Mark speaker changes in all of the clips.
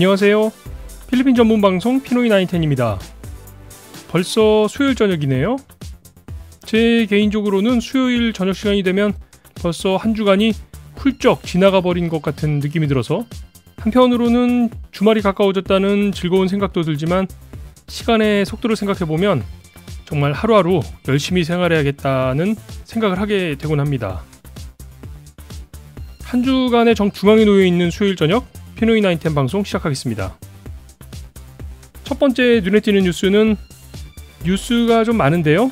Speaker 1: 안녕하세요. 필리핀 전문 방송 피노이 나인텐입니다. 벌써 수요일 저녁이네요. 제 개인적으로는 수요일 저녁 시간이 되면 벌써 한 주간이 훌쩍 지나가 버린 것 같은 느낌이 들어서 한편으로는 주말이 가까워졌다는 즐거운 생각도 들지만 시간의 속도를 생각해보면 정말 하루하루 열심히 생활해야겠다는 생각을 하게 되곤 합니다. 한 주간의 정중앙에 놓여있는 수요일 저녁 피노이 나인텐 방송 시작하겠습니다. 첫 번째 눈에 띄는 뉴스가 좀 많은데요.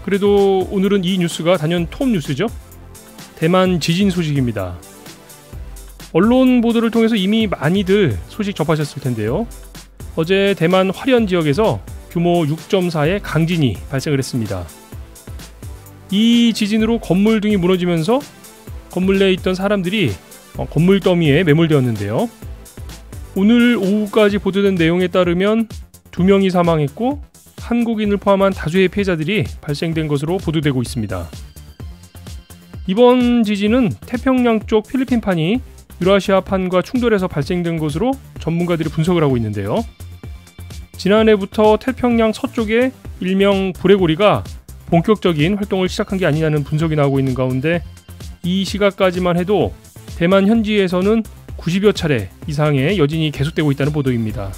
Speaker 1: 그래도 오늘은 이 뉴스가 단연 톱 뉴스죠. 대만 지진 소식입니다. 언론 보도를 통해서 이미 많이들 소식 접하셨을 텐데요. 어제 대만 화련 지역에서 규모 6.4의 강진이 발생을 했습니다. 이 지진으로 건물 등이 무너지면서 건물 내에 있던 사람들이 건물 더미에 매몰되었는데요. 오늘 오후까지 보도된 내용에 따르면 2명이 사망했고 한국인을 포함한 다수의 피해자들이 발생된 것으로 보도되고 있습니다. 이번 지진은 태평양 쪽 필리핀판이 유라시아판과 충돌해서 발생된 것으로 전문가들이 분석을 하고 있는데요. 지난해부터 태평양 서쪽에 일명 불의 고리가 본격적인 활동을 시작한 게 아니냐는 분석이 나오고 있는 가운데 이 시각까지만 해도 대만 현지에서는 90여 차례 이상의 여진이 계속되고 있다는 보도입니다.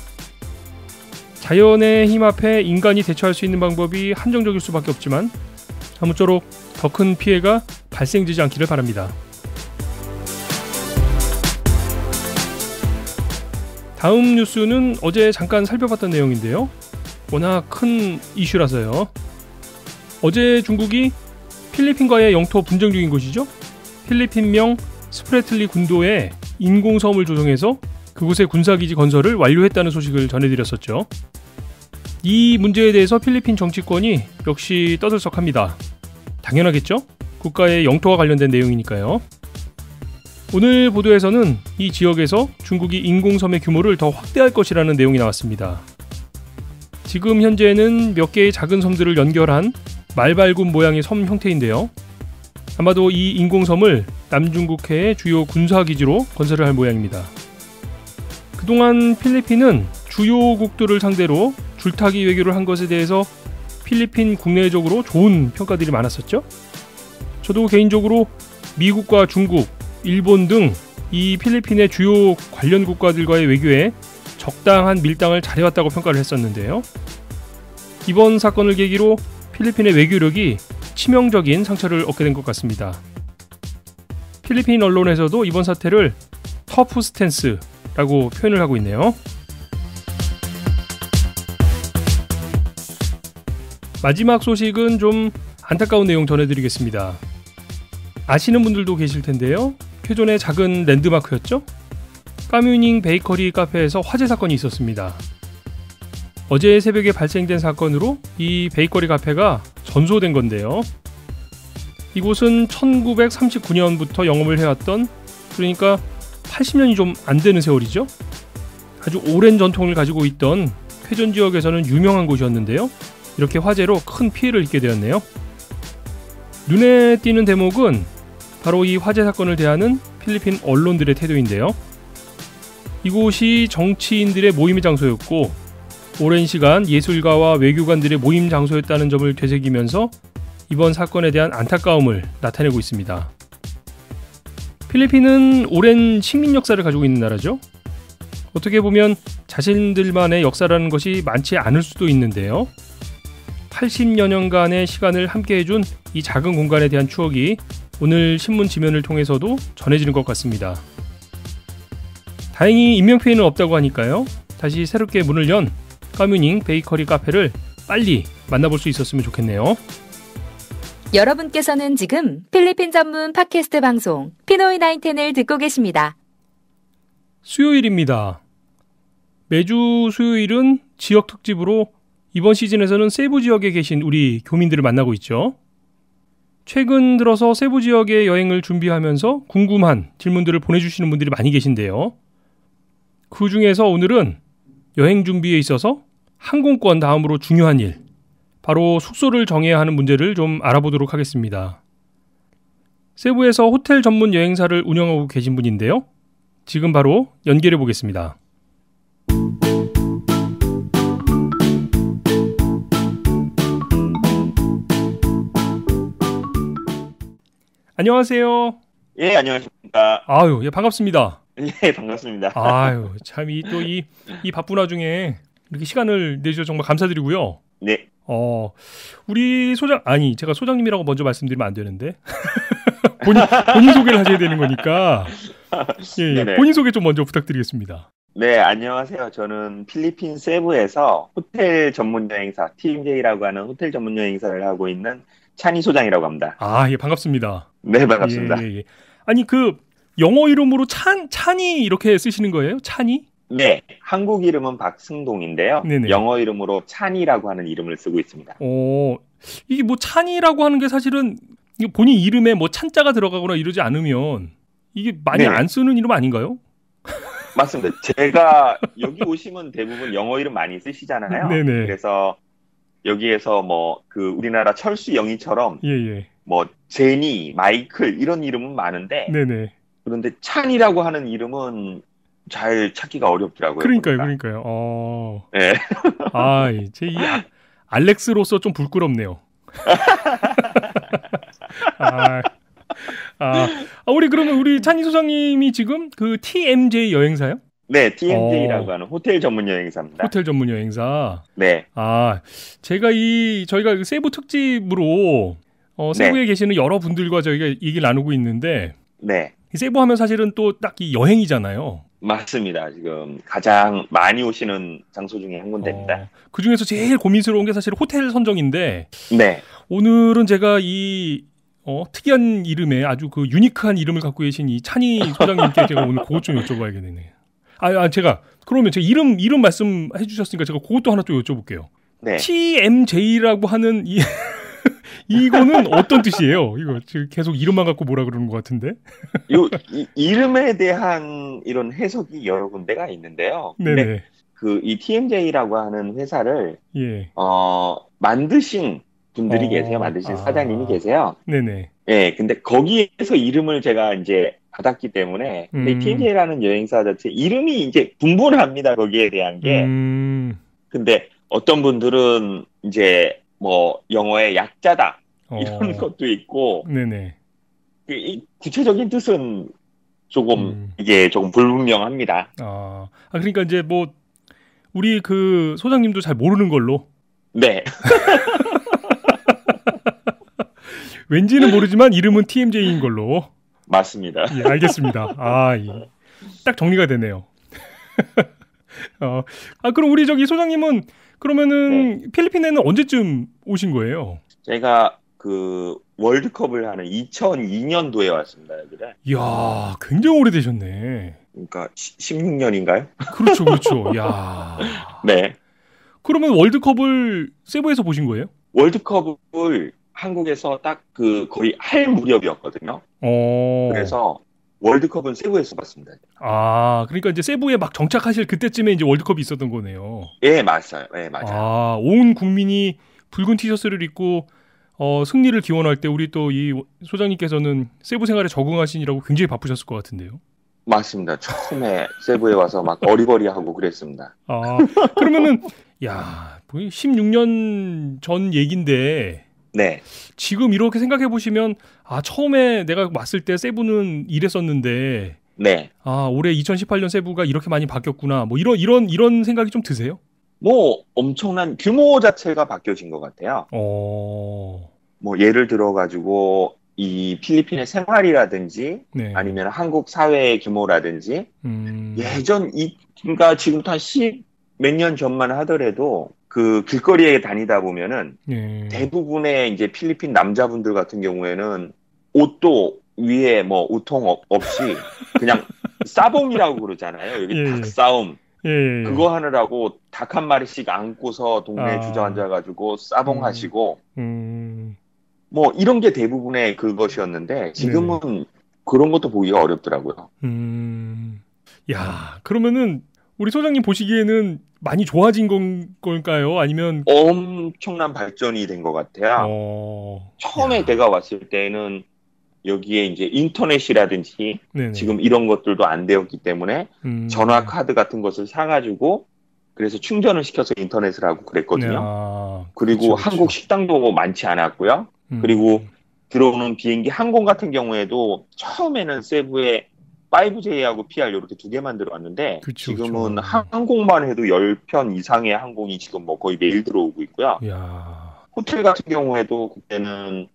Speaker 1: 자연의 힘 앞에 인간이 대처할 수 있는 방법이 한정적일 수밖에 없지만 아무쪼록 더 큰 피해가 발생되지 않기를 바랍니다. 다음 뉴스는 어제 잠깐 살펴봤던 내용인데요. 워낙 큰 이슈라서요. 어제 중국이 필리핀과의 영토 분쟁 중인 곳이죠. 필리핀명 스프레틀리 군도에 인공섬을 조성해서 그곳에 군사기지 건설을 완료했다는 소식을 전해드렸었죠. 이 문제에 대해서 필리핀 정치권이 역시 떠들썩합니다. 당연하겠죠? 국가의 영토와 관련된 내용이니까요. 오늘 보도에서는 이 지역에서 중국이 인공섬의 규모를 더 확대할 것이라는 내용이 나왔습니다. 지금 현재는 몇 개의 작은 섬들을 연결한 말발굽 모양의 섬 형태인데요. 아마도 이 인공섬을 남중국해의 주요 군사기지로 건설을 할 모양입니다. 그동안 필리핀은 주요국들을 상대로 줄타기 외교를 한 것에 대해서 필리핀 국내적으로 좋은 평가들이 많았었죠. 저도 개인적으로 미국과 중국, 일본 등 이 필리핀의 주요 관련 국가들과의 외교에 적당한 밀당을 잘해왔다고 평가를 했었는데요. 이번 사건을 계기로 필리핀의 외교력이 치명적인 상처를 얻게 된 것 같습니다. 필리핀 언론에서도 이번 사태를 터프 스탠스라고 표현을 하고 있네요. 마지막 소식은 좀 안타까운 내용 전해드리겠습니다. 아시는 분들도 계실 텐데요. 쾌존의 작은 랜드마크였죠? 까뮤닝 베이커리 카페에서 화재 사건이 있었습니다. 어제 새벽에 발생된 사건으로 이 베이커리 카페가 전소된 건데요. 이곳은 1939년부터 영업을 해왔던, 그러니까 80년이 좀 안 되는 세월이죠. 아주 오랜 전통을 가지고 있던 쾌존 지역에서는 유명한 곳이었는데요. 이렇게 화재로 큰 피해를 입게 되었네요. 눈에 띄는 대목은 바로 이 화재 사건을 대하는 필리핀 언론들의 태도인데요. 이곳이 정치인들의 모임의 장소였고 오랜 시간 예술가와 외교관들의 모임 장소였다는 점을 되새기면서 이번 사건에 대한 안타까움을 나타내고 있습니다. 필리핀은 오랜 식민 역사를 가지고 있는 나라죠. 어떻게 보면 자신들만의 역사라는 것이 많지 않을 수도 있는데요. 80여 년간의 시간을 함께 해준 이 작은 공간에 대한 추억이 오늘 신문 지면을 통해서도 전해지는 것 같습니다. 다행히 인명피해는 없다고 하니까요. 다시 새롭게 문을 연 까뮤닝 베이커리 카페를 빨리 만나볼 수 있었으면 좋겠네요.
Speaker 2: 여러분께서는 지금 필리핀 전문 팟캐스트 방송 피노이 나인텐을 듣고 계십니다.
Speaker 1: 수요일입니다. 매주 수요일은 지역 특집으로 이번 시즌에서는 세부 지역에 계신 우리 교민들을 만나고 있죠. 최근 들어서 세부 지역의 여행을 준비하면서 궁금한 질문들을 보내주시는 분들이 많이 계신데요. 그 중에서 오늘은 여행 준비에 있어서 항공권 다음으로 중요한 일, 바로 숙소를 정해야 하는 문제를 좀 알아보도록 하겠습니다. 세부에서 호텔 전문 여행사를 운영하고 계신 분인데요. 지금 바로 연결해 보겠습니다. 안녕하세요.
Speaker 3: 예, 안녕하십니까.
Speaker 1: 아유, 예, 반갑습니다.
Speaker 3: 예, 반갑습니다.
Speaker 1: 아유, 참 이 바쁜 와중에 이렇게 시간을 내주셔서 정말 감사드리고요.
Speaker 3: 네.
Speaker 1: 우리 제가 소장님이라고 먼저 말씀드리면 안 되는데. 본인 소개를 하셔야 되는 거니까. 예, 본인 소개 좀 먼저 부탁드리겠습니다.
Speaker 3: 네, 안녕하세요. 저는 필리핀 세부에서 호텔 전문 여행사, TMJ라고 하는 호텔 전문 여행사를 하고 있는 찬희 소장이라고 합니다.
Speaker 1: 아, 예, 반갑습니다.
Speaker 3: 네, 반갑습니다.
Speaker 1: 예. 아니, 영어 이름으로 찬이 이렇게 쓰시는 거예요? 찬이?
Speaker 3: 네, 한국 이름은 박승동인데요.
Speaker 1: 네네.
Speaker 3: 영어 이름으로 찬이라고 하는 이름을 쓰고 있습니다.
Speaker 1: 이게 뭐 찬이라고 하는 게 사실은 본인 이름에 뭐 찬자가 들어가거나 이러지 않으면 이게 많이 안 쓰는 이름 아닌가요?
Speaker 3: 맞습니다. 제가 여기 오시면 대부분 영어 이름 많이 쓰시잖아요.
Speaker 1: 네네.
Speaker 3: 그래서 여기에서 우리나라 철수 영희처럼 뭐 제니, 마이클 이런 이름은 많은데
Speaker 1: 네네.
Speaker 3: 그런데 찬이라고 하는 이름은 잘 찾기가 어렵더라고요.
Speaker 1: 그러니까요.
Speaker 3: 네.
Speaker 1: 제 알렉스로서 좀 부끄럽네요. 그러면 우리 찬희 소장님이 지금 그 TMJ 여행사요?
Speaker 3: 네, TMJ라고 하는 호텔 전문 여행사입니다.
Speaker 1: 호텔 전문 여행사.
Speaker 3: 네.
Speaker 1: 저희가 세부 특집으로 세부에 계시는 여러 분들과 저희가 얘기를 나누고 있는데,
Speaker 3: 네.
Speaker 1: 세부 하면 사실은 또 딱 이 여행이잖아요.
Speaker 3: 맞습니다. 지금 가장 많이 오시는 장소 중에 한 군데입니다.
Speaker 1: 그 중에서 제일 고민스러운 게 사실 호텔 선정인데,
Speaker 3: 네.
Speaker 1: 오늘은 제가 이 특이한 이름에 아주 그 유니크한 이름을 갖고 계신 이 찬희 소장님께 제가 오늘 그것 좀 여쭤봐야겠네요. 제가 이름 말씀해 주셨으니까 제가 그것도 하나 또 여쭤볼게요.
Speaker 3: 네.
Speaker 1: TMJ라고 하는 이거는 어떤 뜻이에요? 이거 지금 계속 이름만 갖고 뭐라 그러는 것 같은데.
Speaker 3: 이름에 대한 이런 해석이 여러 군데가 있는데요.
Speaker 1: 네네.
Speaker 3: 이 TMJ라고 하는 회사를 만드신 분들이 계세요. 만드신 사장님이 계세요.
Speaker 1: 네네.
Speaker 3: 네, 근데 거기에서 이름을 제가 이제 받았기 때문에 근데 TMJ라는 여행사 자체 이름이 이제 분분합니다. 거기에 대한 게. 근데 어떤 분들은 이제 뭐 영어의 약자다 이런 것도 있고.
Speaker 1: 네네.
Speaker 3: 이 구체적인 뜻은 이게 조금 불분명합니다.
Speaker 1: 그러니까 이제 뭐 우리 그 소장님도 잘 모르는 걸로.
Speaker 3: 네.
Speaker 1: 왠지는 모르지만 이름은 TMJ인 걸로.
Speaker 3: 맞습니다.
Speaker 1: 예, 알겠습니다. 딱 정리가 되네요. 그럼 우리 소장님은 그러면은 필리핀에는 언제쯤 오신 거예요?
Speaker 3: 제가 월드컵을 하는 2002년도에 왔습니다, 여기를.
Speaker 1: 이야, 굉장히 오래되셨네.
Speaker 3: 그러니까 16년인가요?
Speaker 1: 그렇죠. 이야.
Speaker 3: 네.
Speaker 1: 그러면 월드컵을 세부에서 보신 거예요?
Speaker 3: 월드컵을 한국에서 딱 거의 할 무렵이었거든요. 그래서 월드컵은 세부에서 봤습니다.
Speaker 1: 그러니까 이제 세부에 막 정착하실 그때쯤에 이제 월드컵이 있었던 거네요.
Speaker 3: 예, 맞아요. 예, 맞아요.
Speaker 1: 온 국민이 붉은 티셔츠를 입고 승리를 기원할 때 우리 또 이 소장님께서는 세부 생활에 적응하시느라고 굉장히 바쁘셨을 것 같은데요.
Speaker 3: 맞습니다. 처음에 세부에 와서 막 어리버리하고 그랬습니다.
Speaker 1: 그러면은 16년 전 얘긴데.
Speaker 3: 네.
Speaker 1: 지금 이렇게 생각해 보시면 처음에 내가 왔을 때 세부는 이랬었는데
Speaker 3: 네.
Speaker 1: 올해 2018년 세부가 이렇게 많이 바뀌었구나. 뭐 이런 생각이 좀 드세요?
Speaker 3: 뭐 엄청난 규모 자체가 바뀌어진 것 같아요. 뭐 예를 들어 가지고 이 필리핀의 생활이라든지 아니면 한국 사회의 규모라든지 그러니까 지금부터 한 10 몇 년 전만 하더라도 길거리에 다니다 보면은 대부분의 이제 필리핀 남자분들 같은 경우에는 옷도 위에 뭐 우통 없이 그냥 싸봉이라고 그러잖아요. 여기 닭싸움. 그거 하느라고 닭 한 마리씩 안고서 동네에 주저앉아가지고 싸봉하시고 뭐 이런 게 대부분의 그것이었는데 지금은 그런 것도 보기가 어렵더라고요.
Speaker 1: 그러면은 우리 소장님 보시기에는 많이 좋아진 걸까요? 아니면
Speaker 3: 엄청난 발전이 된 것 같아요. 처음에 내가 왔을 때는 여기에 이제 인터넷이라든지
Speaker 1: 네네.
Speaker 3: 지금 이런 것들도 안 되었기 때문에 전화 카드 같은 것을 사가지고 그래서 충전을 시켜서 인터넷을 하고 그랬거든요. 그리고
Speaker 1: 그쵸,
Speaker 3: 한국
Speaker 1: 그쵸.
Speaker 3: 식당도 많지 않았고요. 그리고 들어오는 비행기 항공 같은 경우에도 처음에는 세부에 5J하고 PR 이렇게 두 개만 들어왔는데
Speaker 1: 그쵸,
Speaker 3: 지금은
Speaker 1: 그쵸.
Speaker 3: 항공만 해도 10편 이상의 항공이 지금 뭐 거의 매일 들어오고 있고요.
Speaker 1: 이야.
Speaker 3: 호텔 같은 경우에도 그때는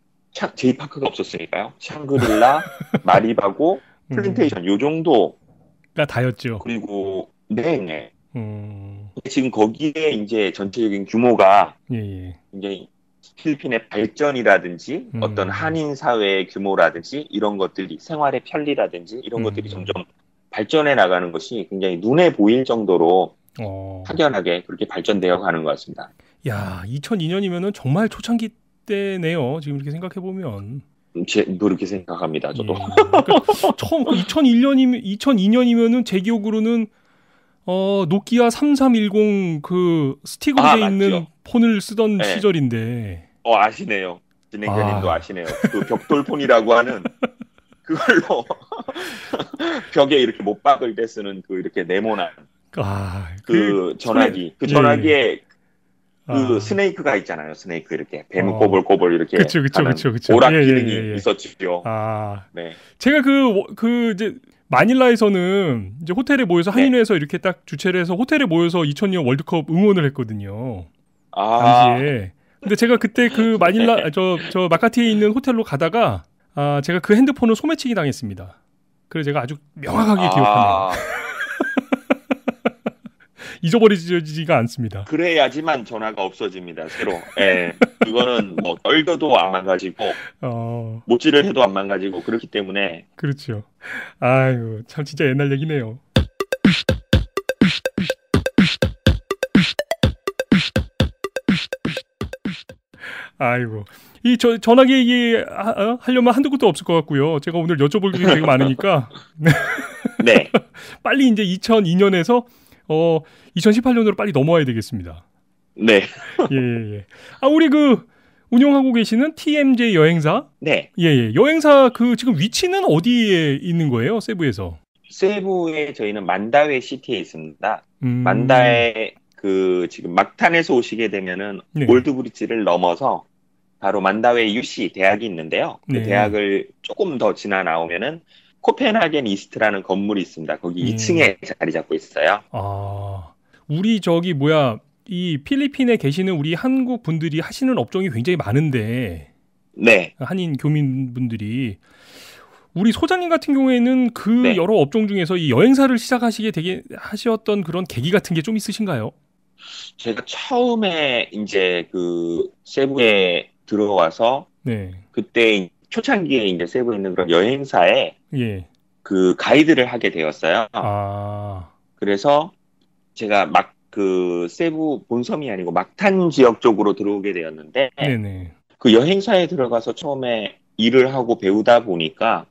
Speaker 3: 제이파크가 없었으니까요. 샹그릴라, 마리바고, 플랜테이션 요 정도가
Speaker 1: 다였죠.
Speaker 3: 그리고 네. 지금 거기에 이제 전체적인 규모가
Speaker 1: 예.
Speaker 3: 이제 필리핀의 발전이라든지 어떤 한인 사회의 규모라든지 이런 것들이 생활의 편리라든지 이런 것들이 점점 발전해 나가는 것이 굉장히 눈에 보일 정도로 확연하게 그렇게 발전되어 가는 것 같습니다.
Speaker 1: 야, 2002년이면은 정말 초창기 때네요. 지금 이렇게 생각해 보면.
Speaker 3: 그렇게 생각합니다. 저도.
Speaker 1: 그러니까 처음 2002년이면은 제 기억으로는 노키아 3310 그 스틱으로 돼 있는
Speaker 3: 맞죠.
Speaker 1: 폰을 쓰던
Speaker 3: 네.
Speaker 1: 시절인데.
Speaker 3: 아시네요. 진행자님도 아시네요. 그 벽돌폰이라고 하는 그걸로 벽에 이렇게 못 박을 때 쓰는 그 이렇게 네모난 그 전화기. 그 전화기에 그 스네이크가 있잖아요. 스네이크 이렇게 뱀 꼬불꼬불 이렇게
Speaker 1: 그쵸.
Speaker 3: 오락 기능이 있었죠.
Speaker 1: 네. 제가 그 이제 마닐라에서는 이제 호텔에 모여서 한인회에서 이렇게 딱 주최를 해서 호텔에 모여서 2002년 월드컵 응원을 했거든요. 당시에. 근데 제가 그때 그 마닐라 저 마카티에 있는 호텔로 가다가 제가 그 핸드폰을 소매치기 당했습니다. 그래서 제가 아주 명확하게 기억하네요. 잊어버리지가 않습니다.
Speaker 3: 그래야지만 전화가 없어집니다. 새로. 예. 그거는 뭐 떨겨도 안 망가지고 못질을 해도 안 망가지고 그렇기 때문에.
Speaker 1: 그렇죠. 아유, 참 진짜 옛날 얘기네요. 아이고. 이 전화기 얘기 하려면 한두 끝도 없을 것 같고요. 제가 오늘 여쭤볼 게 되게 많으니까.
Speaker 3: 네.
Speaker 1: 빨리 이제 2002년에서 2018년으로 빨리 넘어와야 되겠습니다.
Speaker 3: 네.
Speaker 1: 예. 우리 운영하고 계시는 TMJ 여행사?
Speaker 3: 네.
Speaker 1: 예. 여행사 지금 위치는 어디에 있는 거예요? 세부에서?
Speaker 3: 세부에 저희는 만다웨 시티에 있습니다. 만다웨 지금 막탄에서 오시게 되면은 올드브리지를 넘어서 바로 만다웨 UC 대학이 있는데요. 그 대학을 조금 더 지나 나오면은 코펜하겐 이스트라는 건물이 있습니다. 거기 2층에 자리 잡고 있어요.
Speaker 1: 우리 이 필리핀에 계시는 우리 한국 분들이 하시는 업종이 굉장히 많은데,
Speaker 3: 네.
Speaker 1: 한인 교민분들이 우리 소장님 같은 경우에는 여러 업종 중에서 이 여행사를 시작하시게 하셨던 그런 계기 같은 게 좀 있으신가요?
Speaker 3: 제가 처음에 이제 세부에 들어와서 그때 초창기에 이제 세부에 있는 그런 여행사에 가이드를 하게 되었어요. 그래서 제가 세부 본섬이 아니고 막탄 지역 쪽으로 들어오게 되었는데 그 여행사에 들어가서 처음에 일을 하고 배우다 보니까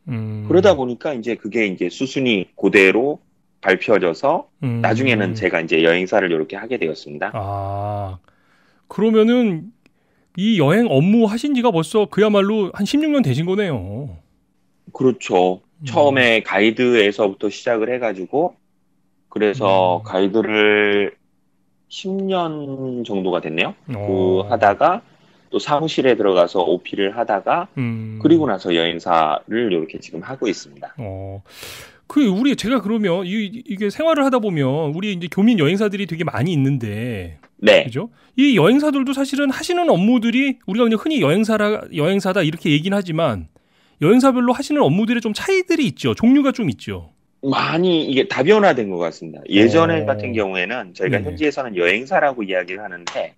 Speaker 3: 그러다 보니까 이제 그게 이제 수순이 그대로 밟혀져서 나중에는 제가 이제 여행사를 이렇게 하게 되었습니다.
Speaker 1: 그러면은 이 여행 업무 하신 지가 벌써 그야말로 한 16년 되신 거네요.
Speaker 3: 그렇죠. 처음에 가이드에서부터 시작을 해가지고 그래서 가이드를 10년 정도가 됐네요. 하다가 또 사무실에 들어가서 OP를 하다가 그리고 나서 여행사를 이렇게 지금 하고 있습니다.
Speaker 1: 제가 그러면 이게 생활을 하다 보면 우리 이제 교민 여행사들이 되게 많이 있는데, 그죠? 이 여행사들도 사실은 하시는 업무들이 우리가 그냥 흔히 여행사다 이렇게 얘기는 하지만 여행사별로 하시는 업무들의 좀 차이들이 있죠. 종류가 좀 있죠.
Speaker 3: 많이 이게 다변화된 것 같습니다. 예전에 같은 경우에는 저희가 현지에서는 여행사라고 이야기를 하는데,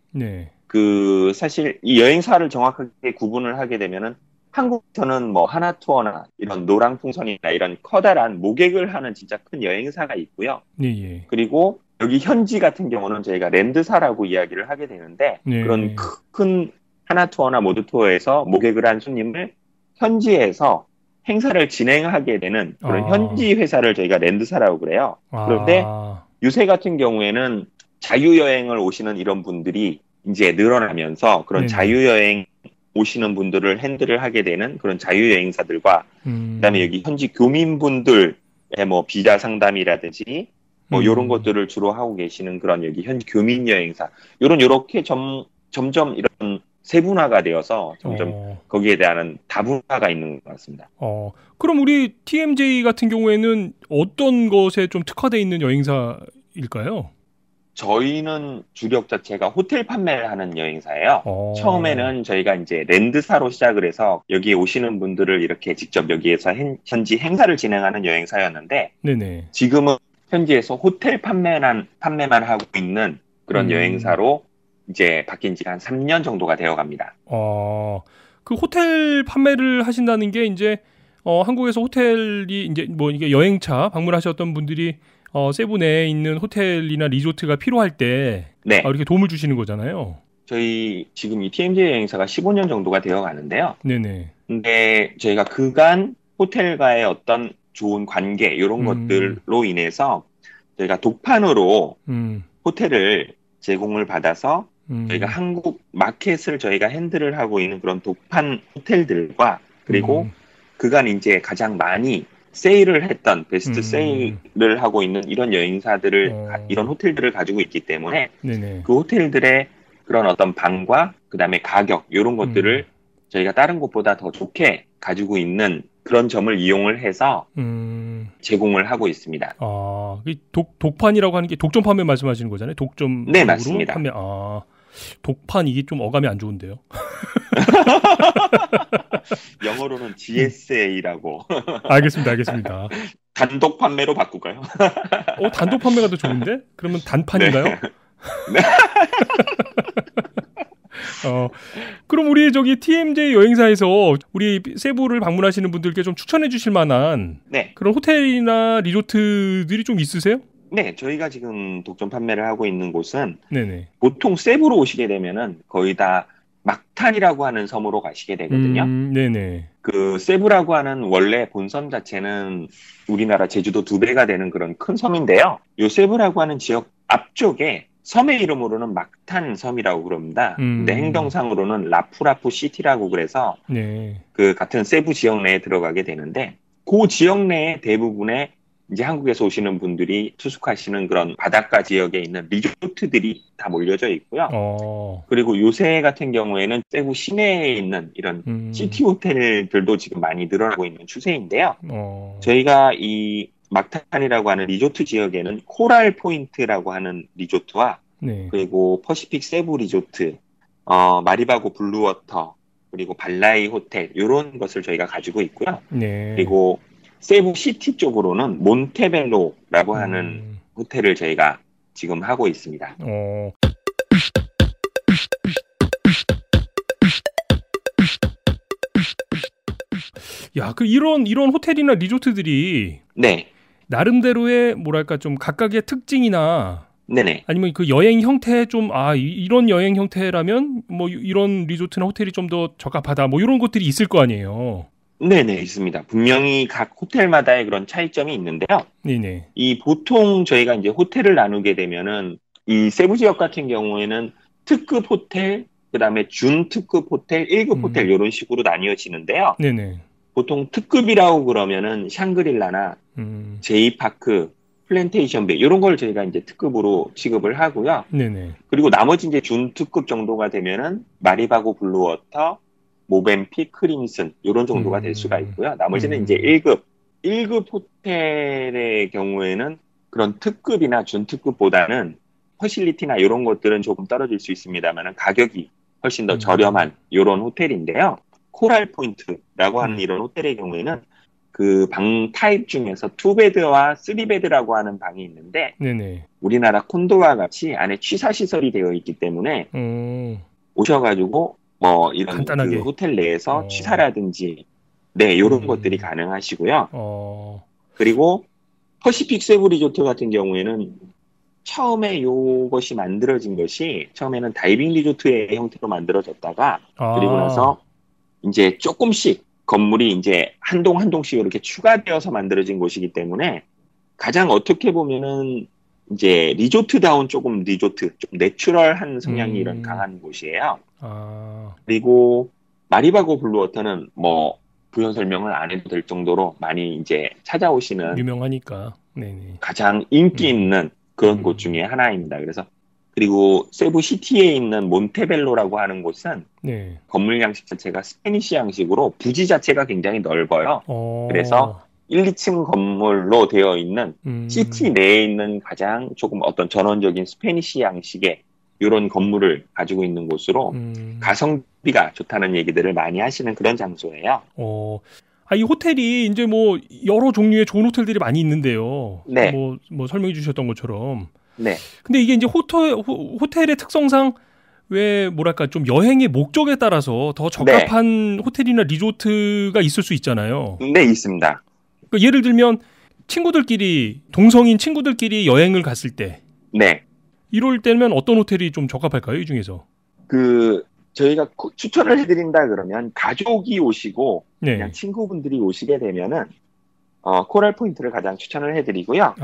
Speaker 3: 사실 이 여행사를 정확하게 구분을 하게 되면은 한국에서는 뭐 하나투어나 이런 노랑풍선이나 이런 커다란 모객을 하는 진짜 큰 여행사가 있고요. 그리고 여기 현지 같은 경우는 저희가 랜드사라고 이야기를 하게 되는데 그런 큰 하나투어나 모두투어에서 모객을 한 손님을 현지에서 행사를 진행하게 되는 그런 현지 회사를 저희가 랜드사라고 그래요. 그런데 요새 같은 경우에는 자유여행을 오시는 이런 분들이 이제 늘어나면서 그런 자유여행 오시는 분들을 핸들을 하게 되는 그런 자유여행사들과 그다음에 여기 현지 교민분들의 뭐 비자 상담이라든지 뭐 이런 것들을 주로 하고 계시는 그런 여기 현지 교민 여행사 요렇게 점점 이런 세분화가 되어서 점점 거기에 대한 다분화가 있는 것 같습니다.
Speaker 1: 그럼 우리 TMJ 같은 경우에는 어떤 것에 좀 특화되어 있는 여행사일까요?
Speaker 3: 저희는 주력 자체가 호텔 판매를 하는 여행사예요. 처음에는 저희가 이제 랜드사로 시작을 해서 여기에 오시는 분들을 이렇게 직접 여기에서 현지 행사를 진행하는 여행사였는데
Speaker 1: 네네.
Speaker 3: 지금은 현지에서 호텔 판매만 하고 있는 그런 여행사로 이제 바뀐 지 한 3년 정도가 되어 갑니다.
Speaker 1: 그 호텔 판매를 하신다는 게 이제 한국에서 호텔이 이제 뭐 이게 여행차 방문하셨던 분들이 세부 내에 있는 호텔이나 리조트가 필요할 때
Speaker 3: 네.
Speaker 1: 이렇게 도움을 주시는 거잖아요.
Speaker 3: 저희 지금 이 TMJ 여행사가 15년 정도가 되어 가는데요.
Speaker 1: 네네.
Speaker 3: 근데 저희가 그간 호텔과의 어떤 좋은 관계 이런 것들로 인해서 저희가 독판으로 호텔을 제공을 받아서 저희가 한국 마켓을 저희가 핸들을 하고 있는 그런 독판 호텔들과 그리고 그간 이제 가장 많이 세일을 했던 베스트 세일을 하고 있는 이런 여행사들을 이런 호텔들을 가지고 있기 때문에
Speaker 1: 네네.
Speaker 3: 그 호텔들의 그런 어떤 방과 그다음에 가격 이런 것들을 저희가 다른 곳보다 더 좋게 가지고 있는 그런 점을 이용을 해서 제공을 하고 있습니다.
Speaker 1: 독판이라고 하는 게 독점 판매 말씀하시는 거잖아요. 독점
Speaker 3: 네, 맞습니다.
Speaker 1: 판매. 독판 이게 좀 어감이 안 좋은데요.
Speaker 3: 영어로는 GSA라고.
Speaker 1: 알겠습니다.
Speaker 3: 단독 판매로 바꿀까요?
Speaker 1: 단독 판매가 더 좋은데? 그러면 단판인가요?
Speaker 3: 네.
Speaker 1: 그럼 우리 저기 TMJ 여행사에서 우리 세부를 방문하시는 분들께 좀 추천해 주실 만한 그런 호텔이나 리조트들이 좀 있으세요?
Speaker 3: 네, 저희가 지금 독점 판매를 하고 있는 곳은
Speaker 1: 네네.
Speaker 3: 보통 세부로 오시게 되면은 거의 다 막탄이라고 하는 섬으로 가시게 되거든요.
Speaker 1: 네네.
Speaker 3: 그 세부라고 하는 원래 본섬 자체는 우리나라 제주도 2배가 되는 그런 큰 섬인데요. 요 세부라고 하는 지역 앞쪽에 섬의 이름으로는 막탄 섬이라고 그럽니다. 근데 행정상으로는 라푸라푸 시티라고 그래서 그 같은 세부 지역 내에 들어가게 되는데 그 지역 내에 대부분의 이제 한국에서 오시는 분들이 투숙하시는 그런 바닷가 지역에 있는 리조트들이 다 몰려져 있고요. 그리고 요새 같은 경우에는 세부 시내에 있는 이런 시티 호텔들도 지금 많이 늘어나고 있는 추세인데요. 저희가 이 막탄이라고 하는 리조트 지역에는 코랄 포인트라고 하는 리조트와 그리고 퍼시픽 세부 리조트, 마리바고 블루워터, 그리고 발라이 호텔 이런 것을 저희가 가지고 있고요. 그리고 세부 시티 쪽으로는 몬테벨로라고 하는 호텔을 저희가 지금 하고 있습니다.
Speaker 1: 야, 이런 호텔이나 리조트들이 나름대로의 뭐랄까 좀 각각의 특징이나 아니면 그 여행 형태 좀 이런 여행 형태라면 뭐 이런 리조트나 호텔이 좀 더 적합하다 뭐 이런 것들이 있을 거 아니에요.
Speaker 3: 네네, 있습니다. 분명히 각 호텔마다의 그런 차이점이 있는데요. 이 보통 저희가 이제 호텔을 나누게 되면은 이 세부 지역 같은 경우에는 특급 호텔, 그 다음에 준특급 호텔, 1급 호텔 이런 식으로 나뉘어지는데요. 보통 특급이라고 그러면은 샹그릴라나 제이파크, 플랜테이션 베이 이런 걸 저희가 이제 특급으로 취급을 하고요. 그리고 나머지 이제 준특급 정도가 되면은 마리바고 블루워터, 모벤픽, 크림슨 이런 정도가 될 수가 있고요. 나머지는 이제 1급 호텔의 경우에는 그런 특급이나 준특급보다는 퍼실리티나 이런 것들은 조금 떨어질 수 있습니다만 가격이 훨씬 더 저렴한 이런 호텔인데요. 코랄 포인트라고 하는 이런 호텔의 경우에는 그 방 타입 중에서 2베드와 3베드라고 하는 방이 있는데 우리나라 콘도와 같이 안에 취사 시설이 되어 있기 때문에 오셔가지고 뭐 이런 그 호텔 내에서 취사라든지 이런 것들이 가능하시고요. 그리고 퍼시픽 세부 리조트 같은 경우에는 처음에 이것이 만들어진 것이 처음에는 다이빙 리조트의 형태로 만들어졌다가 그리고 나서 이제 조금씩 건물이 이제 한 동 한 동씩 이렇게 추가되어서 만들어진 곳이기 때문에 가장 어떻게 보면은 이제 리조트다운 조금 리조트, 좀 내추럴한 성향이 이런 강한 곳이에요. 그리고 마리바고 블루워터는 뭐 부연 설명을 안 해도 될 정도로 많이 이제 찾아오시는
Speaker 1: 유명하니까. 네네.
Speaker 3: 가장 인기 있는 그런 곳 중에 하나입니다. 그래서 그리고 세부시티에 있는 몬테벨로라고 하는 곳은
Speaker 1: 네.
Speaker 3: 건물 양식 자체가 스페니시 양식으로 부지 자체가 굉장히 넓어요. 그래서 1, 2층 건물로 되어 있는 시티 내에 있는 가장 조금 어떤 전원적인 스페니시 양식의 이런 건물을 가지고 있는 곳으로 가성비가 좋다는 얘기들을 많이 하시는 그런 장소예요.
Speaker 1: 이 호텔이 이제 뭐 여러 종류의 좋은 호텔들이 많이 있는데요.
Speaker 3: 네.
Speaker 1: 뭐 설명해 주셨던 것처럼.
Speaker 3: 네.
Speaker 1: 근데 이게 이제 호텔의 특성상 왜 뭐랄까 좀 여행의 목적에 따라서 더 적합한 호텔이나 리조트가 있을 수 있잖아요.
Speaker 3: 네, 있습니다.
Speaker 1: 그러니까 예를 들면 동성인 친구들끼리 여행을 갔을 때.
Speaker 3: 네.
Speaker 1: 이럴 때면 어떤 호텔이 좀 적합할까요, 이 중에서?
Speaker 3: 저희가 추천을 해드린다 그러면 가족이 오시고
Speaker 1: 네.
Speaker 3: 그냥 친구분들이 오시게 되면은 코랄 포인트를 가장 추천을 해드리고요.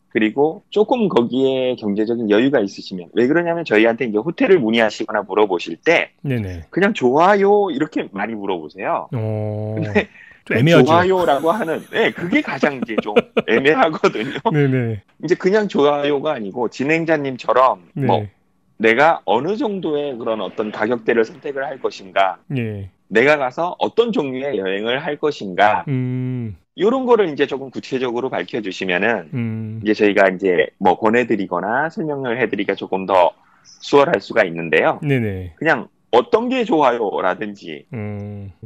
Speaker 3: 그리고 조금 거기에 경제적인 여유가 있으시면 왜 그러냐면 저희한테 이제 호텔을 문의하시거나 물어보실 때
Speaker 1: 네네.
Speaker 3: 그냥 좋아요 이렇게 많이 물어보세요.
Speaker 1: 근데 좀 애매하죠.
Speaker 3: 좋아요라고 하는 그게 가장 이제 좀 애매하거든요.
Speaker 1: 네네.
Speaker 3: 이제 그냥 좋아요가 아니고 진행자님처럼 뭐 내가 어느 정도의 그런 어떤 가격대를 선택을 할 것인가, 내가 가서 어떤 종류의 여행을 할 것인가, 이런 거를 이제 조금 구체적으로 밝혀주시면은 이제 저희가 이제 뭐 권해드리거나 설명을 해드리기가 조금 더 수월할 수가 있는데요.
Speaker 1: 네네.
Speaker 3: 그냥 어떤 게 좋아요라든지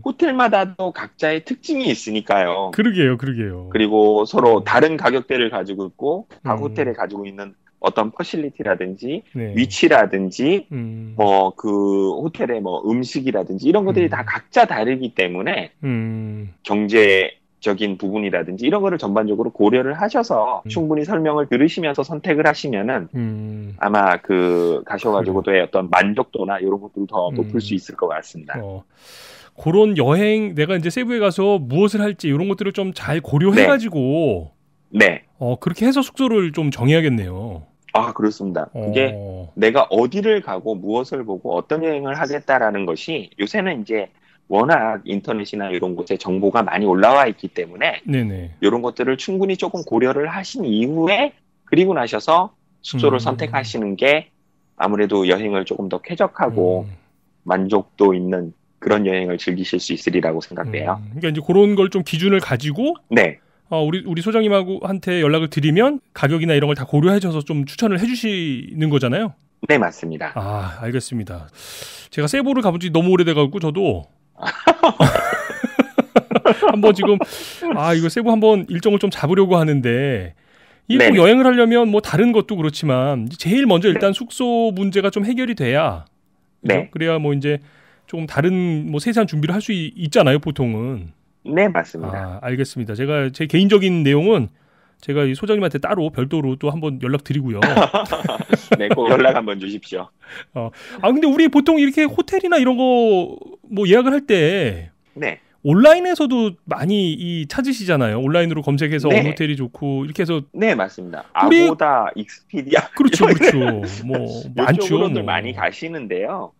Speaker 3: 호텔마다도 각자의 특징이 있으니까요.
Speaker 1: 그러게요.
Speaker 3: 그리고 서로 다른 가격대를 가지고 있고 각 호텔에 가지고 있는 어떤 퍼실리티라든지 위치라든지 뭐 그 호텔의 뭐 음식이라든지 이런 것들이 다 각자 다르기 때문에 경제적인 부분이라든지 이런 거를 전반적으로 고려를 하셔서 충분히 설명을 들으시면서 선택을 하시면은 아마 가셔가지고도의 어떤 만족도나 이런 것들도 더 높을 수 있을 것 같습니다.
Speaker 1: 그런 여행 내가 이제 세부에 가서 무엇을 할지 이런 것들을 좀 잘 고려해가지고 그렇게 해서 숙소를 좀 정해야겠네요.
Speaker 3: 그렇습니다. 그게 내가 어디를 가고 무엇을 보고 어떤 여행을 하겠다라는 것이 요새는 이제 워낙 인터넷이나 이런 곳에 정보가 많이 올라와 있기 때문에 이런 것들을 충분히 조금 고려를 하신 이후에 그리고 나셔서 숙소를 선택하시는 게 아무래도 여행을 조금 더 쾌적하고 만족도 있는 그런 여행을 즐기실 수 있으리라고 생각돼요.
Speaker 1: 그러니까 이제 그런 걸 좀 기준을 가지고 우리 소장님한테 연락을 드리면 가격이나 이런 걸 다 고려해줘서 좀 추천을 해주시는 거잖아요.
Speaker 3: 네, 맞습니다.
Speaker 1: 알겠습니다. 제가 세부를 가본 지 너무 오래돼가지고 저도 한번 지금 이거 세부 한번 일정을 좀 잡으려고 하는데 꼭 여행을 하려면 뭐 다른 것도 그렇지만 제일 먼저 일단 숙소 문제가 좀 해결이 돼야 그래야 뭐 이제 좀 다른 뭐 세세한 준비를 할 수 있잖아요, 보통은.
Speaker 3: 네, 맞습니다.
Speaker 1: 알겠습니다. 제가 제 개인적인 내용은 제가 이 소장님한테 따로 별도로 또 한번 연락드리고요.
Speaker 3: 네, 꼭 연락 한번 주십시오.
Speaker 1: 근데 우리 보통 이렇게 호텔이나 이런 거 뭐 예약을 할 때 온라인에서도 많이 찾으시잖아요. 온라인으로 검색해서 어느 호텔이 좋고 이렇게 해서.
Speaker 3: 네, 맞습니다. 아고다, 익스피디아.
Speaker 1: 그렇죠. 뭐 많죠.
Speaker 3: 이쪽으로들 많이 가시는데요.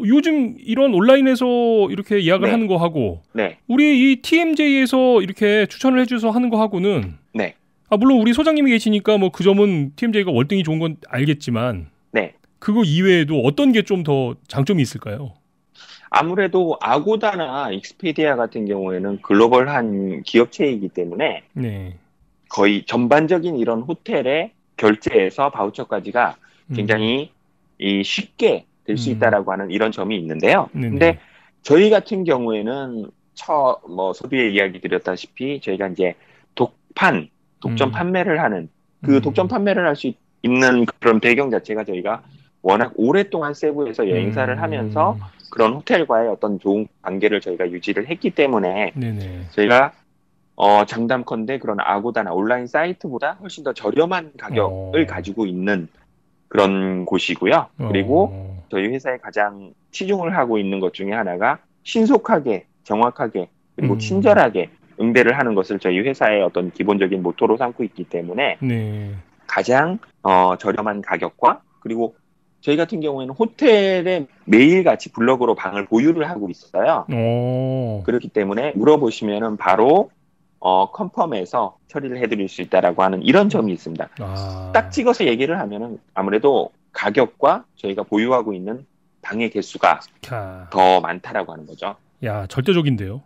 Speaker 1: 요즘 이런 온라인에서 이렇게 예약을 하는 거 하고 우리 이 TMJ에서 이렇게 추천을 해줘서 하는 거 하고는 물론 우리 소장님이 계시니까 뭐 그 점은 TMJ가 월등히 좋은 건 알겠지만 그거 이외에도 어떤 게 좀 더 장점이 있을까요?
Speaker 3: 아무래도 아고다나 익스피디아 같은 경우에는 글로벌한 기업체이기 때문에 거의 전반적인 이런 호텔의 결제에서 바우처까지가 굉장히 쉽게 될 수 있다라고 하는 이런 점이 있는데요. 근데 저희 같은 경우에는 서두에 이야기 드렸다시피 저희가 이제 독점 판매를 하는 독점 판매를 할 수 있는 그런 배경 자체가 저희가 워낙 오랫동안 세부에서 여행사를 하면서 그런 호텔과의 어떤 좋은 관계를 저희가 유지를 했기 때문에 저희가 장담컨대 그런 아고다나 온라인 사이트보다 훨씬 더 저렴한 가격을 가지고 있는 그런 곳이고요. 그리고 저희 회사에 가장 치중을 하고 있는 것 중에 하나가 신속하게, 정확하게, 그리고 친절하게 응대를 하는 것을 저희 회사의 어떤 기본적인 모토로 삼고 있기 때문에 가장 저렴한 가격과 그리고 저희 같은 경우에는 호텔에 매일같이 블럭으로 방을 보유를 하고 있어요. 그렇기 때문에 물어보시면은 바로 컨펌해서 처리를 해드릴 수 있다라고 하는 이런 점이 있습니다. 딱 찍어서 얘기를 하면은 아무래도 가격과 저희가 보유하고 있는 방의 개수가 더 많다라고 하는 거죠.
Speaker 1: 야, 절대적인데요.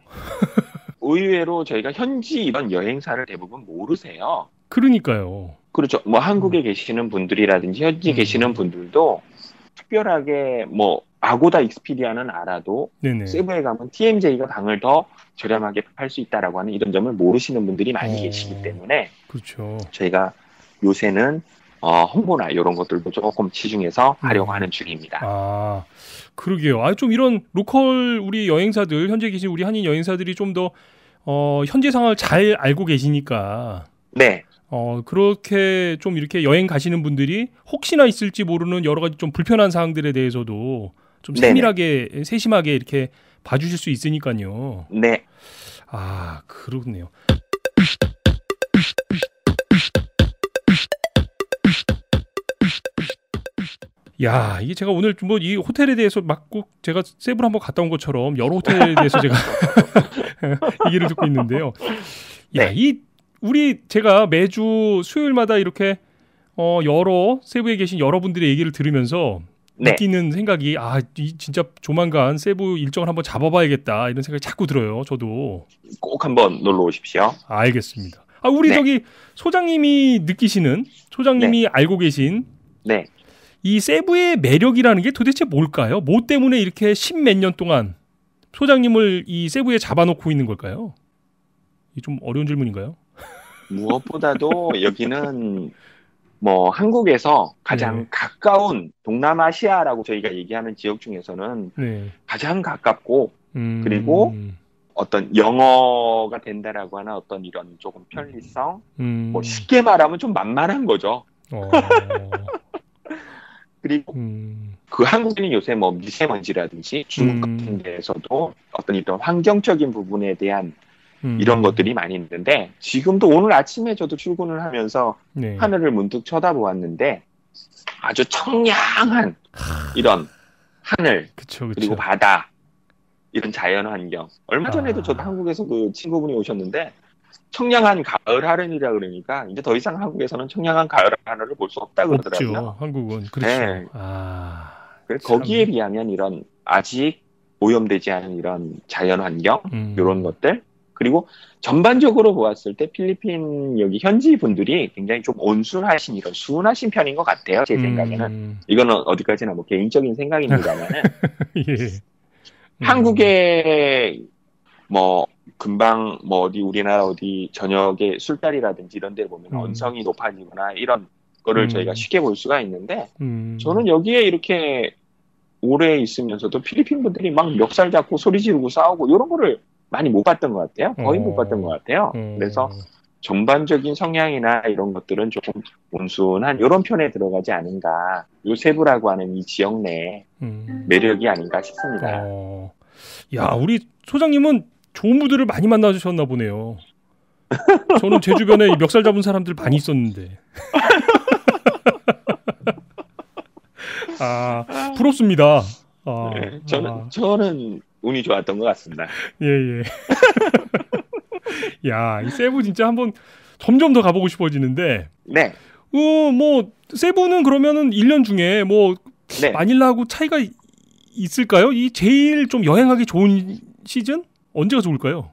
Speaker 3: 의외로 저희가 현지 이런 여행사를 대부분 모르세요.
Speaker 1: 그러니까요.
Speaker 3: 그렇죠. 뭐 한국에 계시는 분들이라든지 현지 계시는 분들도 특별하게 뭐 아고다 익스피디아는 알아도
Speaker 1: 네네.
Speaker 3: 세부에 가면 TMJ가 방을 더 저렴하게 팔 수 있다라고 하는 이런 점을 모르시는 분들이 많이 계시기 때문에
Speaker 1: 그렇죠.
Speaker 3: 저희가 요새는 홍보나 이런 것들도 조금 치중해서 하려고 하는 중입니다.
Speaker 1: 아, 그러게요. 좀 이런 로컬 우리 여행사들, 현재 계신 우리 한인 여행사들이 좀 더 현지 상황을 잘 알고 계시니까
Speaker 3: 네.
Speaker 1: 그렇게 좀 이렇게 여행 가시는 분들이 혹시나 있을지 모르는 여러 가지 좀 불편한 사항들에 대해서도 좀 세밀하게, 세심하게 이렇게 봐주실 수 있으니까요.
Speaker 3: 네.
Speaker 1: 아, 그렇네요. 야, 이게 제가 오늘 뭐 이 호텔에 대해서 막 꼭 제가 세부를 한번 갔다 온 것처럼 여러 호텔에 대해서 제가 얘기를 듣고 있는데요. 야, 제가 매주 수요일마다 이렇게 여러 세부에 계신 여러분들의 얘기를 들으면서 느끼는 생각이 진짜 조만간 세부 일정을 한번 잡아봐야겠다 이런 생각이 자꾸 들어요. 저도
Speaker 3: 꼭 한번 놀러 오십시오.
Speaker 1: 알겠습니다. 우리 저기 소장님이 느끼시는, 소장님이 알고 계신 이 세부의 매력이라는 게 도대체 뭘까요? 뭐 때문에 이렇게 십몇 년 동안 소장님을 이 세부에 잡아놓고 있는 걸까요? 이게 좀 어려운 질문인가요?
Speaker 3: 무엇보다도 여기는 뭐 한국에서 가장 가까운 동남아시아라고 저희가 얘기하는 지역 중에서는 가장 가깝고 그리고 어떤 영어가 된다라고 하는 어떤 이런 조금 편리성, 뭐 쉽게 말하면 좀 만만한 거죠. 그리고 그 한국인이 요새 뭐 미세먼지라든지 중국 같은 데에서도 어떤 이런 환경적인 부분에 대한 이런 것들이 많이 있는데 지금도 오늘 아침에 저도 출근을 하면서 하늘을 문득 쳐다보았는데 아주 청량한 이런 하늘
Speaker 1: 그쵸.
Speaker 3: 그리고 바다 이런 자연 환경 얼마 전에도 저도 한국에서 그 친구분이 오셨는데 청량한 가을 하늘이라 그러니까 이제 더 이상 한국에서는 청량한 가을 하늘을 볼 수 없다 그러더라고요.
Speaker 1: 없죠. 한국은 그렇죠.
Speaker 3: 네. 거기에 비하면 이런 아직 오염되지 않은 이런 자연 환경 이런 것들 그리고 전반적으로 보았을 때 필리핀 여기 현지 분들이 굉장히 좀 온순하신 이런 순하신 편인 것 같아요. 제 생각에는 이거는 어디까지나 뭐 개인적인 생각입니다만은 한국에 뭐 금방 뭐 어디 우리나라 어디 저녁에 술자리라든지 이런 데 보면 언성이 높아지거나 이런 거를 저희가 쉽게 볼 수가 있는데 저는 여기에 이렇게 오래 있으면서도 필리핀 분들이 막 멱살 잡고 소리 지르고 싸우고 이런 거를 많이 못 봤던 것 같아요. 거의 못 봤던 것 같아요. 그래서 전반적인 성향이나 이런 것들은 조금 온순한 이런 편에 들어가지 않은가. 요 세부라고 하는 이 지역 내 매력이 아닌가 싶습니다.
Speaker 1: 야, 우리 소장님은 좋은 분들을 많이 만나주셨나 보네요. 저는 제 주변에 멱살 잡은 사람들 많이 있었는데. 부럽습니다.
Speaker 3: 저는 운이 좋았던 것 같습니다.
Speaker 1: 예. 야, 이 세부 진짜 한번 점점 더 가보고 싶어지는데.
Speaker 3: 네.
Speaker 1: 뭐 세부는 그러면은 1년 중에 뭐 마닐라하고 차이가 있을까요? 이 제일 좀 여행하기 좋은 시즌 언제가 좋을까요?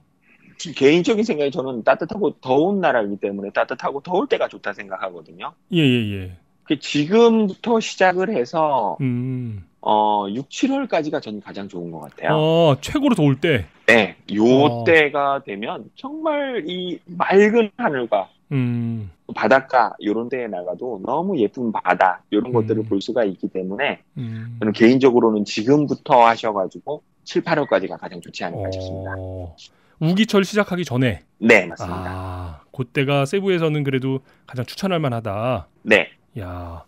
Speaker 3: 개인적인 생각에 저는 따뜻하고 더운 나라이기 때문에 따뜻하고 더울 때가 좋다 생각하거든요.
Speaker 1: 예.
Speaker 3: 지금부터 시작을 해서 6, 7월까지가 저는 가장 좋은 것 같아요.
Speaker 1: 최고로 더울 때?
Speaker 3: 네. 요 때가 되면 정말 이 맑은 하늘과 바닷가 이런 데에 나가도 너무 예쁜 바다 이런 것들을 볼 수가 있기 때문에 저는 개인적으로는 지금부터 하셔가지고 7, 8월까지가 가장 좋지 않을까 싶습니다.
Speaker 1: 우기철 시작하기 전에?
Speaker 3: 네, 맞습니다.
Speaker 1: 그때가 세부에서는 그래도 가장 추천할 만하다.
Speaker 3: 네.
Speaker 1: 야,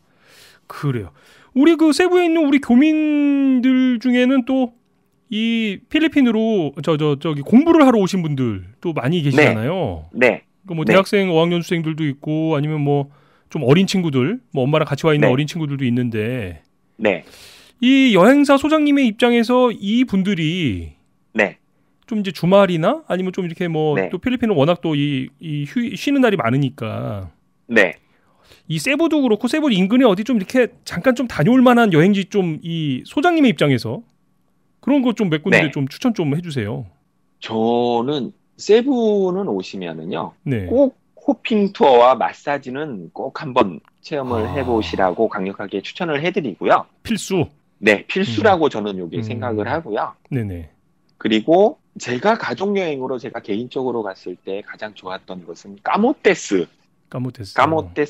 Speaker 1: 그래요. 우리 그 세부에 있는 우리 교민들 중에는 또 이 필리핀으로 저기 공부를 하러 오신 분들 또 많이 계시잖아요.
Speaker 3: 네.
Speaker 1: 뭐 대학생, 어학연수생들도 있고 아니면 뭐 좀 어린 친구들, 뭐 엄마랑 같이 와 있는 어린 친구들도 있는데
Speaker 3: 네.
Speaker 1: 이 여행사 소장님의 입장에서 이 분들이
Speaker 3: 네.
Speaker 1: 좀 이제 주말이나 아니면 좀 이렇게 뭐
Speaker 3: 네.
Speaker 1: 또 필리핀은 워낙 또 쉬는 날이 많으니까
Speaker 3: 네.
Speaker 1: 이 세부도 그렇고 세부 인근에 어디 좀 이렇게 잠깐 좀 다녀올 만한 여행지 좀 이 소장님의 입장에서 그런 거 좀 몇 군데
Speaker 3: 네.
Speaker 1: 좀 추천 좀 해주세요.
Speaker 3: 저는 세부는 오시면은요.
Speaker 1: 네.
Speaker 3: 꼭 호핑 투어와 마사지는 꼭 한번 체험을 해보시라고 강력하게 추천을 해드리고요.
Speaker 1: 필수.
Speaker 3: 네, 필수라고 저는 여기 생각을 하고요.
Speaker 1: 네네.
Speaker 3: 그리고 제가 가족여행으로 제가 개인적으로 갔을 때 가장 좋았던 것은 까모테스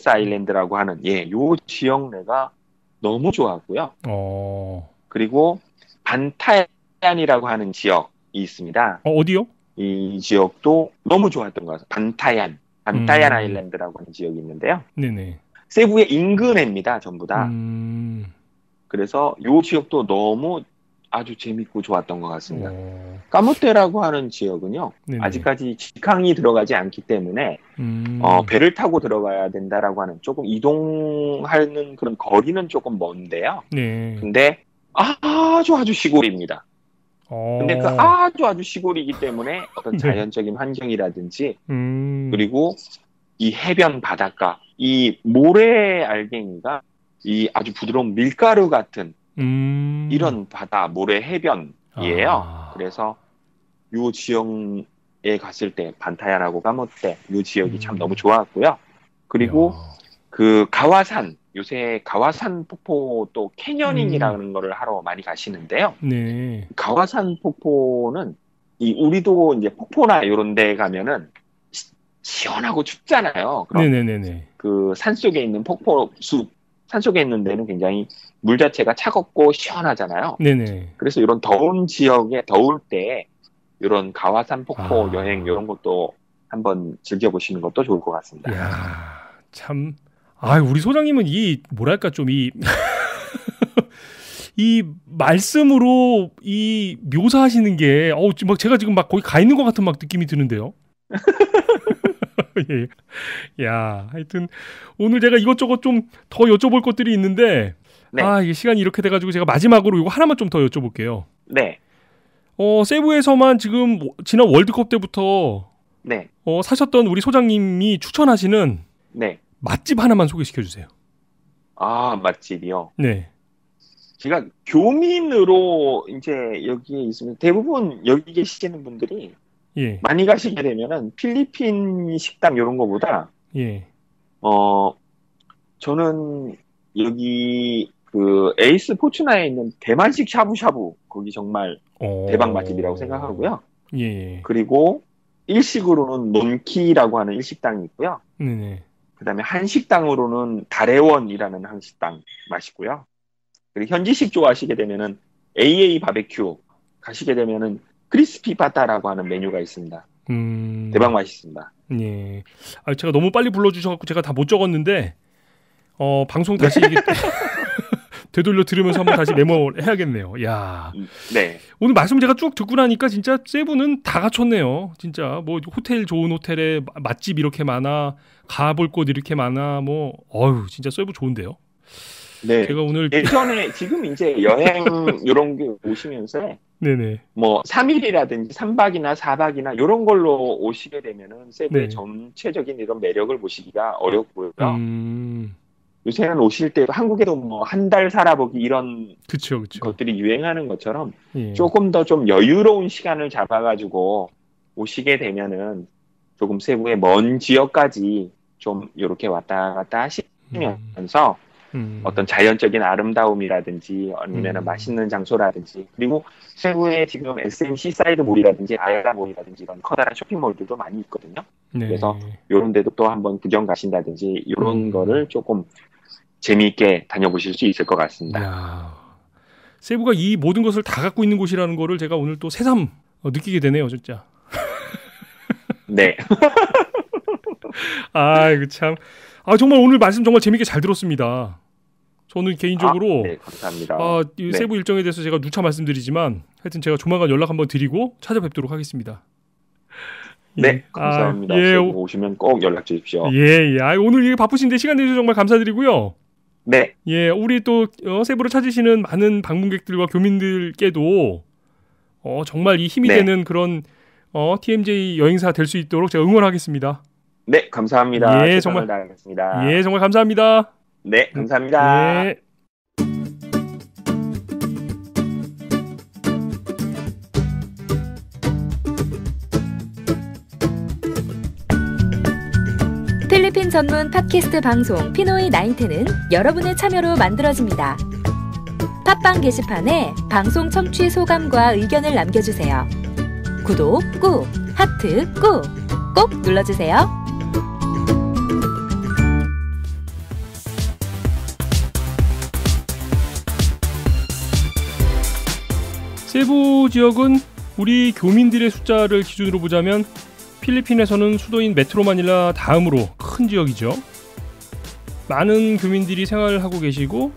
Speaker 3: 아일랜드라고 하는 요 지역 내가 너무 좋았고요. 그리고 반타얀이라고 하는 지역이 있습니다.
Speaker 1: 어디요?
Speaker 3: 이 지역도 너무 좋았던 것 같아요. 반타얀 아일랜드라고 하는 지역이 있는데요.
Speaker 1: 네네.
Speaker 3: 세부의 인근입니다, 전부 다. 그래서 이 지역도 너무 아주 재밌고 좋았던 것 같습니다. 까모테라고 하는 지역은요, 네네. 아직까지 직항이 들어가지 않기 때문에 배를 타고 들어가야 된다라고 하는 조금 이동하는 그런 거리는 조금 먼데요.
Speaker 1: 네.
Speaker 3: 근데 아주 시골입니다. 근데 그 아주 시골이기 때문에 어떤 자연적인 환경이라든지 그리고 이 해변 바닷가, 이 모래 알갱이가 이 아주 부드러운 밀가루 같은 이런 바다, 모래 해변이에요. 그래서 이 지역에 갔을 때 반타얀하고 까모테 이 지역이 참 너무 좋았고요. 그리고 그 가와산, 요새 가와산 폭포 또 캐녀닝이라는 거를 하러 많이 가시는데요.
Speaker 1: 네.
Speaker 3: 가와산 폭포는 우리도 이제 폭포나 이런 데 가면은 시원하고 춥잖아요. 그럼
Speaker 1: 네네네네.
Speaker 3: 그 산속에 있는 산속에 있는 데는 굉장히 물 자체가 차갑고 시원하잖아요.
Speaker 1: 네네.
Speaker 3: 그래서 이런 더운 지역에 더울 때 이런 가와산 폭포 여행 이런 것도 한번 즐겨보시는 것도 좋을 것 같습니다.
Speaker 1: 이야, 참. 우리 소장님은 뭐랄까 좀 이 말씀으로 이 묘사하시는 게 막 제가 지금 막 거기 가 있는 것 같은 막 느낌이 드는데요. 예. 야, 하여튼 오늘 제가 이것저것 좀 더 여쭤볼 것들이 있는데
Speaker 3: 네.
Speaker 1: 이게 시간이 이렇게 돼가지고 제가 마지막으로 이거 하나만 좀 더 여쭤볼게요.
Speaker 3: 네.
Speaker 1: 세부에서만 지금 지난 월드컵 때부터
Speaker 3: 네.
Speaker 1: 사셨던 우리 소장님이 추천하시는
Speaker 3: 네.
Speaker 1: 맛집 하나만 소개시켜 주세요.
Speaker 3: 맛집이요?
Speaker 1: 네.
Speaker 3: 제가 교민으로 이제 여기에 있으면 대부분 여기 계시는 분들이 많이 가시게 되면은 필리핀 식당 이런 거보다 저는 여기 그 에이스 포츠나에 있는 대만식 샤브샤브 거기 정말 대박 맛집이라고 생각하고요. 그리고 일식으로는 논키라고 하는 일식당이 있고요.
Speaker 1: 네네.
Speaker 3: 그다음에 한식당으로는 다레원이라는 한식당 맛있고요. 그리고 현지식 좋아하시게 되면은 AA 바베큐 가시게 되면은 크리스피 바타라고 하는 메뉴가 있습니다. 대박 맛있습니다.
Speaker 1: 예. 제가 너무 빨리 불러주셔갖고 제가 다 못 적었는데 방송 다시 되돌려 들으면서 한번 다시 메모를 해야겠네요. 야.
Speaker 3: 네.
Speaker 1: 오늘 말씀 제가 쭉 듣고 나니까 진짜 세부는 다 갖췄네요. 진짜 뭐 호텔 좋은 호텔에 맛집 이렇게 많아, 가볼 곳 이렇게 많아, 진짜 세부 좋은데요.
Speaker 3: 네.
Speaker 1: 제가 오늘
Speaker 3: 예전에 지금 이제 여행 이런 게 오시면서
Speaker 1: 네네.
Speaker 3: 3일이라든지 3박이나 4박이나 이런 걸로 오시게 되면은 세부의 전체적인 이런 매력을 보시기가 어렵고요. 요새는 오실 때 한국에도 한 달 살아보기 이런
Speaker 1: 그쵸.
Speaker 3: 것들이 유행하는 것처럼 조금 더 좀 여유로운 시간을 잡아가지고 오시게 되면은 조금 세부의 먼 지역까지 좀 이렇게 왔다 갔다 하시면서 어떤 자연적인 아름다움이라든지 아니면 맛있는 장소라든지 그리고 세부에 지금 SMC 사이드몰이라든지 아야몰이라든지 이런 커다란 쇼핑몰들도 많이 있거든요. 그래서 이런 데도 또 한번 구경 가신다든지 이런 거를 조금 재미있게 다녀보실 수 있을 것 같습니다.
Speaker 1: 야, 세부가 이 모든 것을 다 갖고 있는 곳이라는 거를 제가 오늘 또 새삼 느끼게 되네요, 진짜.
Speaker 3: 네.
Speaker 1: 이거 참. 정말 오늘 말씀 정말 재밌게 잘 들었습니다. 저는 개인적으로
Speaker 3: 네, 감사합니다.
Speaker 1: 이 세부 일정에 대해서 제가 누차 말씀드리지만 하여튼 제가 조만간 연락 한번 드리고 찾아뵙도록 하겠습니다.
Speaker 3: 네, 감사합니다. 세부 오시면 꼭 연락 주십시오.
Speaker 1: 오늘 바쁘신데 시간 내주셔서 정말 감사드리고요.
Speaker 3: 네.
Speaker 1: 예, 우리 또 세부를 찾으시는 많은 방문객들과 교민들께도 정말 이 힘이
Speaker 3: 네.
Speaker 1: 되는 그런 TMJ 여행사 될 수 있도록 제가 응원하겠습니다.
Speaker 3: 네, 감사합니다.
Speaker 1: 예,
Speaker 3: 최선을 다하겠습니다.
Speaker 1: 예, 정말 감사합니다.
Speaker 3: 네, 감사합니다.
Speaker 1: 예.
Speaker 2: 필리핀 전문 팟캐스트 방송 피노이 910은 여러분의 참여로 만들어집니다. 팟빵 게시판에 방송 청취 소감과 의견을 남겨주세요. 구독 꾹, 하트 꾹 눌러주세요.
Speaker 1: 세부 지역은 우리 교민들의 숫자를 기준으로 보자면 필리핀에서는 수도인 메트로 마닐라 다음으로 큰 지역이죠. 많은 교민들이 생활을 하고 계시고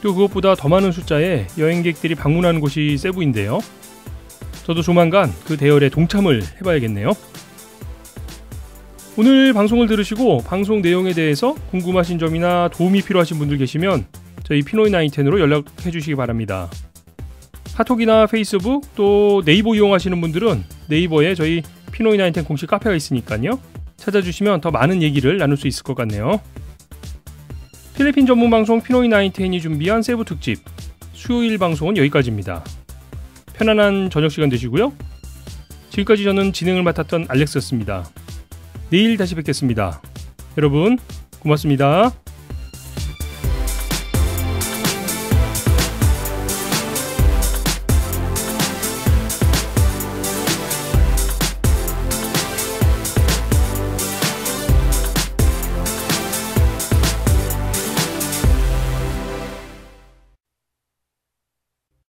Speaker 1: 또 그것보다 더 많은 숫자의 여행객들이 방문하는 곳이 세부인데요. 저도 조만간 그 대열에 동참을 해봐야겠네요. 오늘 방송을 들으시고 방송 내용에 대해서 궁금하신 점이나 도움이 필요하신 분들 계시면 저희 피노이 910으로 연락해 주시기 바랍니다. 카톡이나 페이스북 또 네이버 이용하시는 분들은 네이버에 저희 피노이 910 공식 카페가 있으니까요. 찾아주시면 더 많은 얘기를 나눌 수 있을 것 같네요. 필리핀 전문 방송 피노이 910이 준비한 세부 특집 수요일 방송은 여기까지입니다. 편안한 저녁 시간 되시고요. 지금까지 저는 진행을 맡았던 알렉스였습니다. 내일 다시 뵙겠습니다. 여러분 고맙습니다.